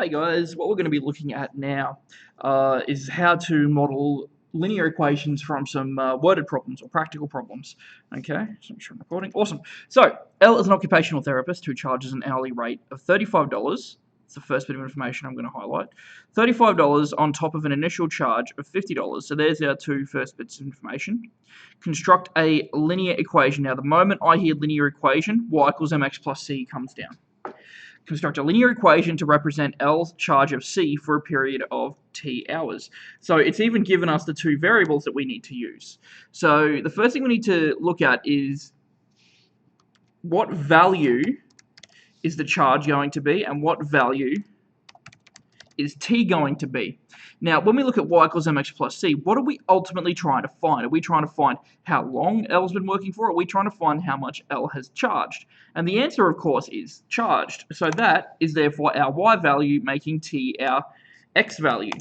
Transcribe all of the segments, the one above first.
Hey guys, what we're going to be looking at now is how to model linear equations from some worded problems or practical problems. Okay, so make sure I'm recording. Awesome. So, L is an occupational therapist who charges an hourly rate of $35. It's the first bit of information I'm going to highlight. $35 on top of an initial charge of $50. So there's our two first bits of information. Construct a linear equation. Now, the moment I hear linear equation, y equals mx plus c comes down. Construct a linear equation to represent L's charge of C for a period of t hours. So it's even given us the two variables that we need to use. So the first thing we need to look at is what value is the charge going to be and what value is t going to be. Now, when we look at y equals mx plus c, what are we ultimately trying to find? Are we trying to find how long L's been working for, or are we trying to find how much L has charged? And the answer, of course, is charged. So that is therefore our y value, making t our x value.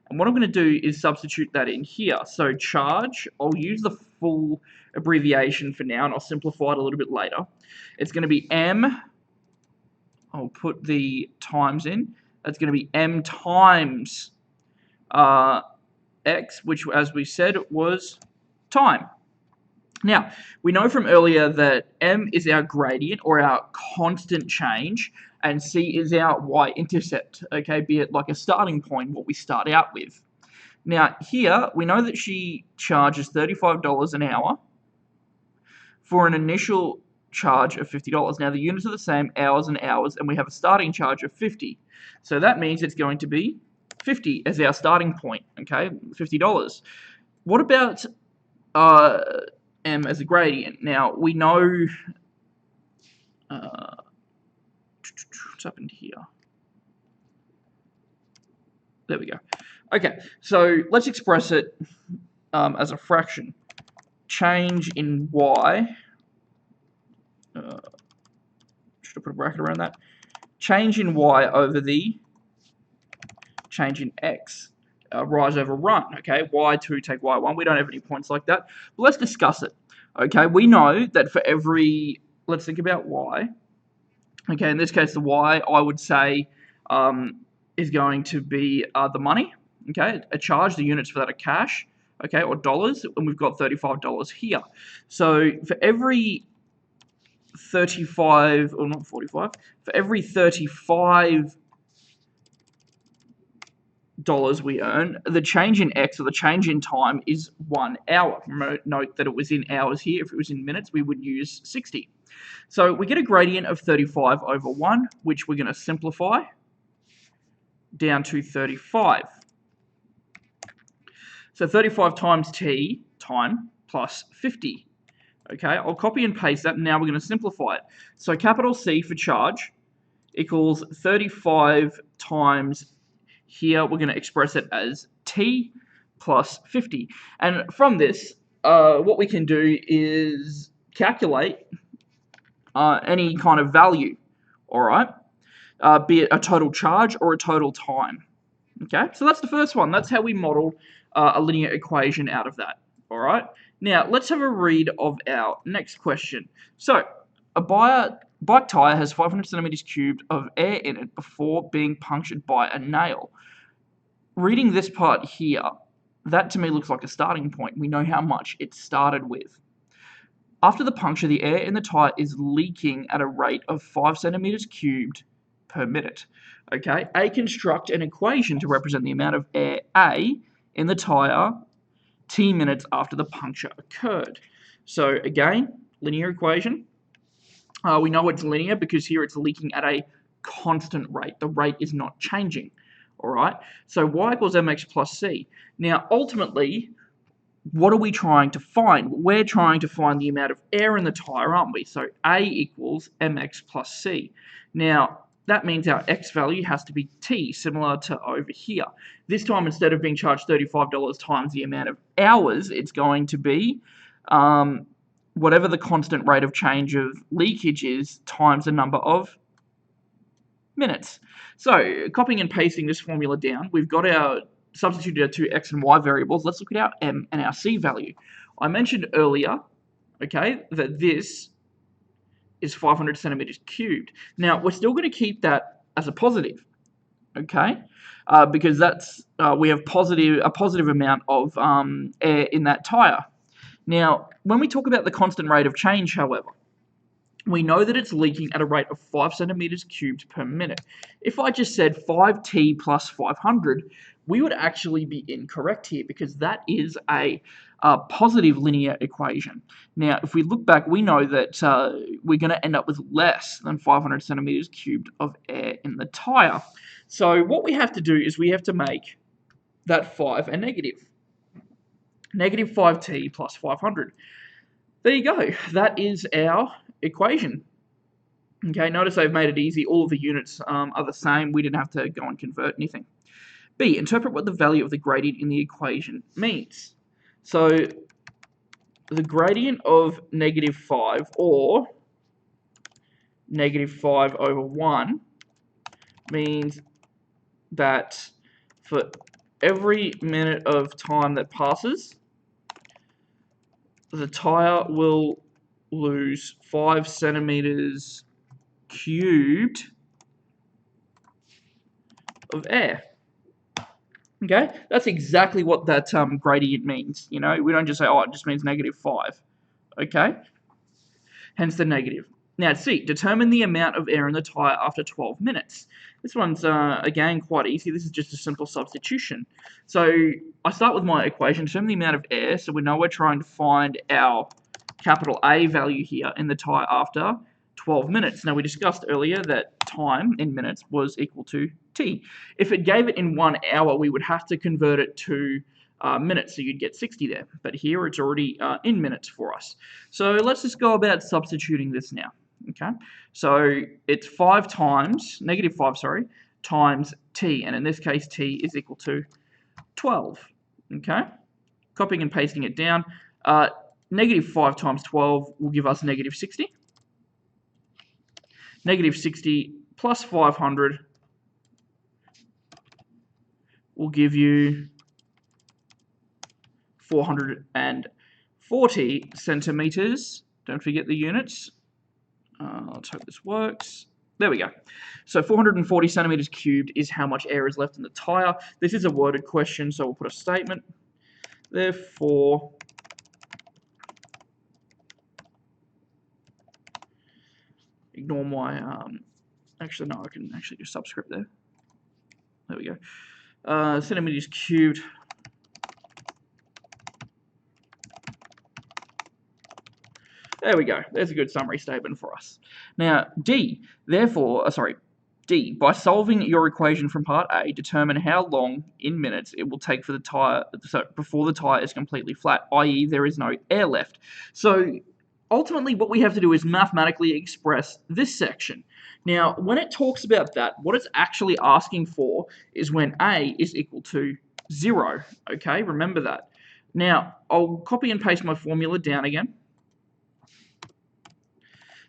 And what I'm going to do is substitute that in here. So charge, I'll use the full abbreviation for now, and I'll simplify it a little bit later. It's going to be m, I'll put the times in, that's going to be m times x, which, as we said, was time. Now, we know from earlier that m is our gradient, or our constant change, and c is our y-intercept, okay, be it like a starting point, what we start out with. Now, here, we know that she charges $35 an hour for an initial charge of $50. Now, the units are the same, hours and hours, and we have a starting charge of 50. So that means it's going to be 50 as our starting point, okay, $50. What about m as a gradient? Now, we know, what's happened here? There we go. Okay, so let's express it as a fraction. Change in y, should I put a bracket around that? Change in y over the change in x. Rise over run, okay? y2 take y1. We don't have any points like that. But let's discuss it, okay? We know that for every, let's think about y. Okay, in this case, the y, I would say, is going to be the money, okay? A charge, the units for that are cash, okay, or dollars, and we've got $35 here. So for every 35, or not 45, for every 35 dollars we earn, the change in x, or the change in time, is 1 hour. Note that it was in hours here. If it was in minutes, we would use 60. So we get a gradient of 35 over 1, which we're going to simplify down to 35. So 35 times t, time, plus 50. Okay, I'll copy and paste that, and now we're going to simplify it. So capital C for charge equals 35 times, here we're going to express it as t plus 50. And from this, what we can do is calculate any kind of value, all right, be it a total charge or a total time. Okay, so that's the first one. That's how we model a linear equation out of that, all right? Now, let's have a read of our next question. So, a bike tyre has 500 centimeters cubed of air in it before being punctured by a nail. Reading this part here, that to me looks like a starting point. We know how much it started with. After the puncture, the air in the tyre is leaking at a rate of 5 centimeters cubed per minute. Okay, A, construct an equation to represent the amount of air A in the tyre t minutes after the puncture occurred. So again, linear equation. We know it's linear because here it's leaking at a constant rate. The rate is not changing. All right, so y equals mx plus c. Now, ultimately, what are we trying to find? We're trying to find the amount of air in the tyre, aren't we? So A equals mx plus c. Now, that means our x value has to be t, similar to over here. This time, instead of being charged $35 times the amount of hours, it's going to be whatever the constant rate of change of leakage is times the number of minutes. So, copying and pasting this formula down, we've got our substituted our two x and y variables. Let's look at our m and our c value. I mentioned earlier, okay, that this is 500 centimeters cubed. Now, we're still going to keep that as a positive, okay? Because that's we have a positive amount of air in that tire. Now, when we talk about the constant rate of change, however, we know that it's leaking at a rate of 5 centimeters cubed per minute. If I just said 5t plus 500, we would actually be incorrect here because that is a positive linear equation. Now, if we look back, we know that we're going to end up with less than 500 centimeters cubed of air in the tire. So what we have to do is we have to make that 5 a negative. Negative 5t plus 500. There you go. That is our equation. Okay, notice I've made it easy. All of the units are the same. We didn't have to go and convert anything. B, interpret what the value of the gradient in the equation means. So the gradient of negative 5 or negative 5 over 1 means that for every minute of time that passes, the tire will lose 5 centimeters cubed of air. Okay, that's exactly what that gradient means. You know, we don't just say, oh, it just means negative 5. Okay, hence the negative. Now, C, determine the amount of air in the tire after 12 minutes. This one's, again, quite easy. This is just a simple substitution. So I start with my equation, determine the amount of air. So we know we're trying to find our capital A value here in the tire after 12 minutes. Now, we discussed earlier that time in minutes was equal to t. If it gave it in 1 hour, we would have to convert it to minutes, so you'd get 60 there. But here it's already in minutes for us. So let's just go about substituting this now. Okay, so it's 5 times, negative 5, sorry, times t, and in this case t is equal to 12. Okay, copying and pasting it down. Negative 5 times 12 will give us negative 60. Negative 60 plus 500 will give you 440 centimeters. Don't forget the units. Let's hope this works. There we go. So 440 centimeters cubed is how much air is left in the tire. This is a worded question, so we'll put a statement. Therefore, ignore my, actually no, I can actually do subscript there. There we go. Centimeters cubed. There we go. There's a good summary statement for us. Now, D, therefore, D, by solving your equation from part A, determine how long in minutes it will take for the tire, before the tire is completely flat, i.e. there is no air left. So ultimately what we have to do is mathematically express this section. Now, when it talks about that, what it's actually asking for is when A is equal to 0. Okay, remember that. Now, I'll copy and paste my formula down again.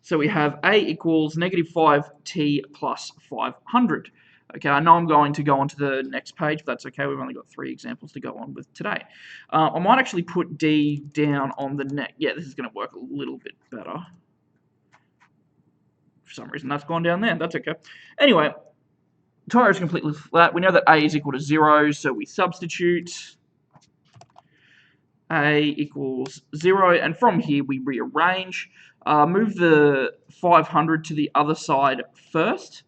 So we have A equals negative 5t plus 500. Okay, I know I'm going to go on to the next page, but that's okay. We've only got 3 examples to go on with today. I might actually put D down on the neck. Yeah, this is going to work a little bit better. For some reason, that's gone down there. That's okay. Anyway, tire is completely flat. We know that A is equal to 0, so we substitute. A equals 0, and from here we rearrange. Move the 500 to the other side first.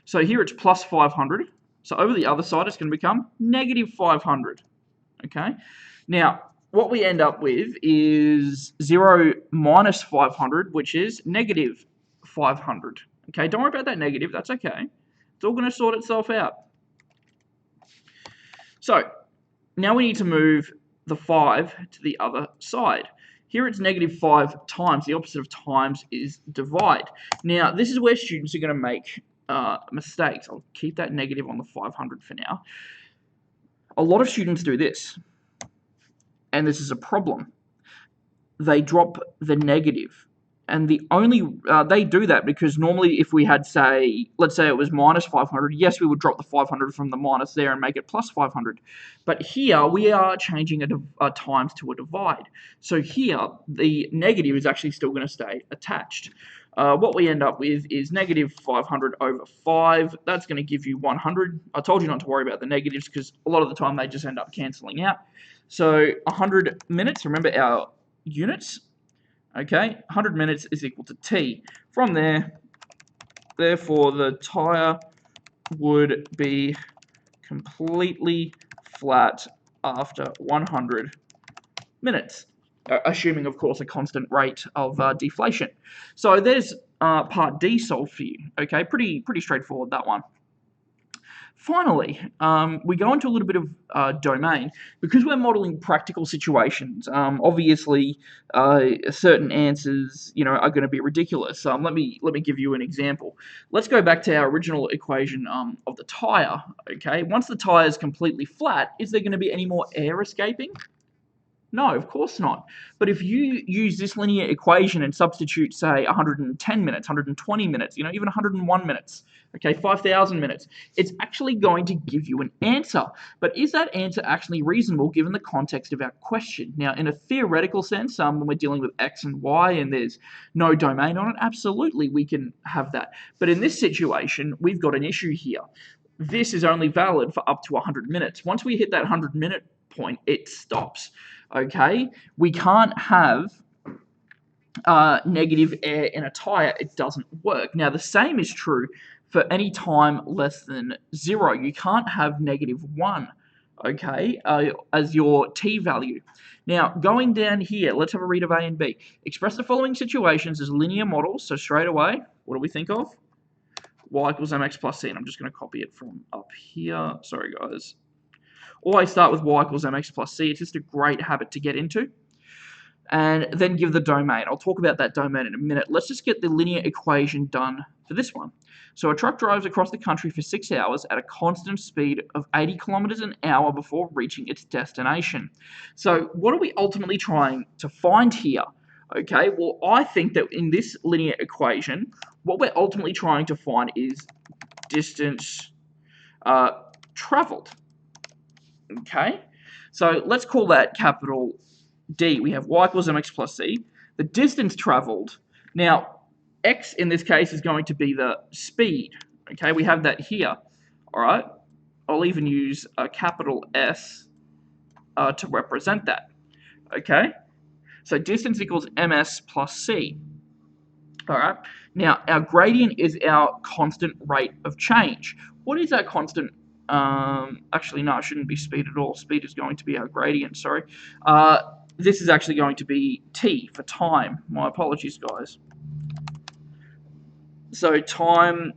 So here it's plus 500. So over the other side it's going to become negative 500. Okay. Now, what we end up with is 0 minus 500, which is negative 500. Okay, don't worry about that negative. That's okay. It's all going to sort itself out. So, now we need to move the 5 to the other side. Here it's negative 5 times. The opposite of times is divide. Now, this is where students are going to make mistakes. I'll keep that negative on the 500 for now. A lot of students do this, and this is a problem. They drop the negative. And the only, they do that because normally if we had, say, let's say it was minus 500, yes, we would drop the 500 from the minus there and make it plus 500. But here we are changing a times to a divide. So here the negative is actually still going to stay attached. what we end up with is negative 500 over 5. That's going to give you 100. I told you not to worry about the negatives because a lot of the time they just end up cancelling out. So 100 minutes, remember our units, okay? 100 minutes is equal to T. From there, therefore, the tyre would be completely flat after 100 minutes. Assuming, of course, a constant rate of deflation. So there's part D solved for you. Okay, pretty straightforward, that one. Finally, we go into a little bit of domain. Because we're modeling practical situations, obviously certain answers are going to be ridiculous. Let me give you an example. Let's go back to our original equation of the tyre. Okay, once the tyre is completely flat, is there going to be any more air escaping? No, of course not. But if you use this linear equation and substitute, say, 110 minutes, 120 minutes, even 101 minutes, okay, 5,000 minutes, it's actually going to give you an answer. But is that answer actually reasonable given the context of our question? Now, in a theoretical sense, when we're dealing with x and y and there's no domain on it, absolutely we can have that. But in this situation, we've got an issue here. This is only valid for up to 100 minutes. Once we hit that 100-minute point, it stops. Okay, we can't have negative air in a tyre. It doesn't work. Now, the same is true for any time less than 0. You can't have negative 1, okay, as your t value. Now, going down here, let's have a read of A and B. Express the following situations as linear models. So straight away, what do we think of? Y equals mx plus c. And I'm just going to copy it from up here. Sorry, guys. Always start with y equals mx plus c. It's just a great habit to get into. And then give the domain. I'll talk about that domain in a minute. Let's just get the linear equation done for this one. So a truck drives across the country for 6 hours at a constant speed of 80 kilometers an hour before reaching its destination. So what are we ultimately trying to find here? Okay, well, I think that in this linear equation, what we're ultimately trying to find is distance traveled. Okay, so let's call that capital D. We have y equals mx plus c. The distance traveled. Now, x in this case is going to be the speed. Okay, we have that here. All right, I'll even use a capital S to represent that. Okay, so distance equals ms plus c. All right, now our gradient is our constant rate of change. What is our constant? Actually, no, it shouldn't be speed at all. Speed is going to be our gradient, sorry. This is actually going to be t for time. My apologies, guys. So time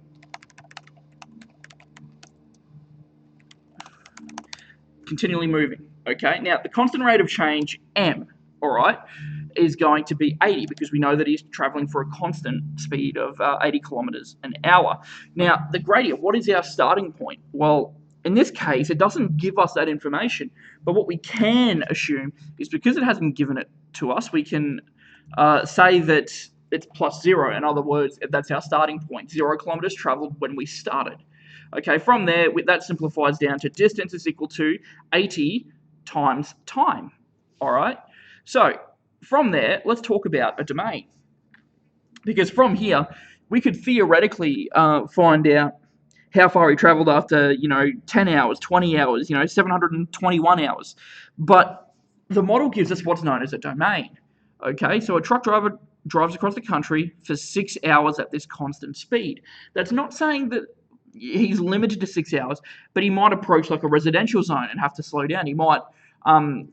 continually moving. Okay, now the constant rate of change, m, all right, is going to be 80 because we know that he's traveling for a constant speed of 80 kilometers an hour. Now, the gradient, what is our starting point? Well, in this case, it doesn't give us that information, but what we can assume is because it hasn't given it to us, we can say that it's plus 0. In other words, that's our starting point, 0 kilometers traveled when we started. Okay, from there, that simplifies down to distance is equal to 80 times time. All right, so from there, let's talk about a domain. Because from here, we could theoretically find out how far he traveled after, 10 hours, 20 hours, 721 hours. But the model gives us what's known as a domain. Okay, so a truck driver drives across the country for 6 hours at this constant speed. That's not saying that he's limited to 6 hours, but he might approach like a residential zone and have to slow down. He might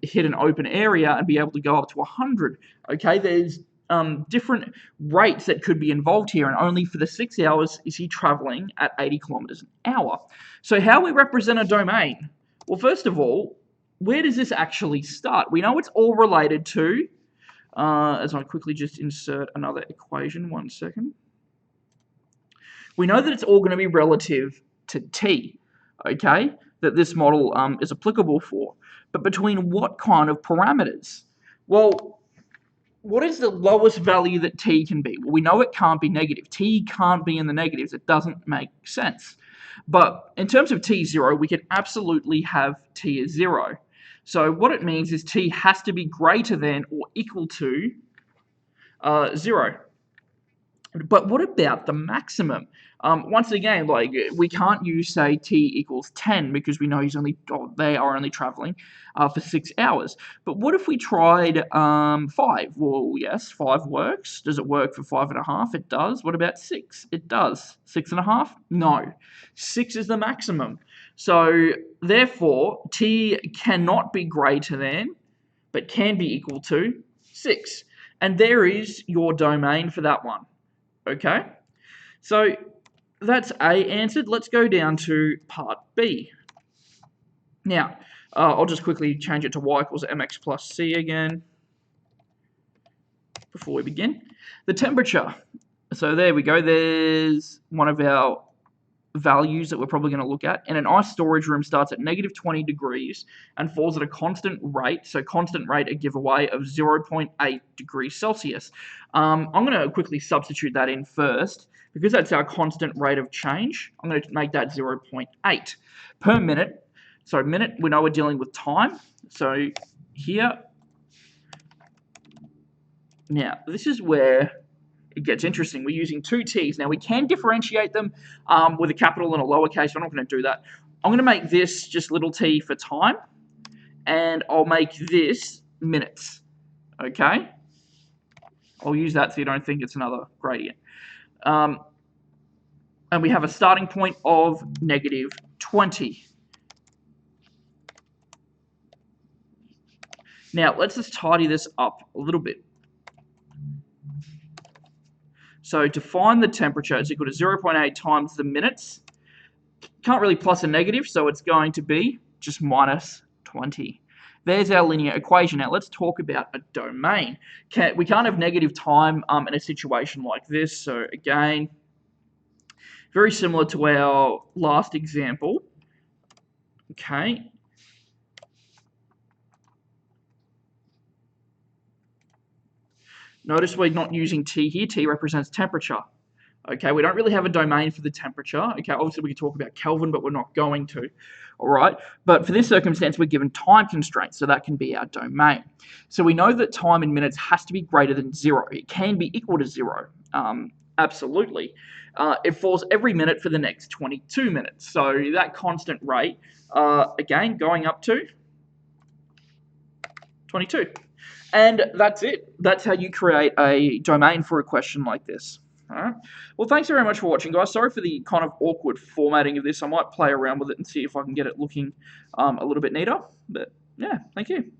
hit an open area and be able to go up to 100. Okay, there's different rates that could be involved here, and only for the 6 hours is he traveling at 80 kilometers an hour. So how we represent a domain? Well, first of all, where does this actually start? We know it's all related to, as I quickly just insert another equation, 1 second. We know that it's all going to be relative to t, okay, that this model is applicable for. But between what kind of parameters? Well, what is the lowest value that t can be? Well, we know it can't be negative. T can't be in the negatives. It doesn't make sense. But in terms of t0, we can absolutely have t as 0. So what it means is t has to be greater than or equal to 0. But what about the maximum? Once again, like we can't use say t equals 10 because we know they are only traveling for 6 hours. But what if we tried 5? Well, yes, 5 works. Does it work for 5.5? It does. What about 6? It does. 6.5? No. 6 is the maximum. So therefore, t cannot be greater than, but can be equal to 6. And there is your domain for that one. Okay, so that's A answered. Let's go down to part B. Now, I'll just quickly change it to y equals mx plus c again before we begin. The temperature. So there we go. There's one of our values that we're probably going to look at. And an ice storage room starts at negative 20 degrees and falls at a constant rate. So constant rate, a giveaway of 0.8 degrees Celsius. I'm going to quickly substitute that in first because that's our constant rate of change. I'm going to make that 0.8 per minute. So minute, we know we're dealing with time. So here, now this is where it gets interesting. We're using two t's. Now, we can differentiate them with a capital and a lowercase. I'm not going to do that. I'm going to make this just little t for time, and I'll make this minutes. Okay? I'll use that so you don't think it's another gradient. And we have a starting point of negative 20. Now, let's just tidy this up a little bit. So to find the temperature, it's equal to 0.8 times the minutes. Can't really plus a negative, so it's going to be just minus 20. There's our linear equation. Now let's talk about a domain. We can't have negative time in a situation like this. So again, very similar to our last example. Okay. Notice we're not using T here. T represents temperature. Okay, we don't really have a domain for the temperature. Okay, obviously we could talk about Kelvin, but we're not going to. All right, but for this circumstance, we're given time constraints, so that can be our domain. So we know that time in minutes has to be greater than 0. It can be equal to 0, absolutely. It falls every minute for the next 22 minutes. So that constant rate, again, going up to 22. And that's it. That's how you create a domain for a question like this. All right. Well, thanks very much for watching, guys. Sorry for the kind of awkward formatting of this. I might play around with it and see if I can get it looking a little bit neater. But yeah, thank you.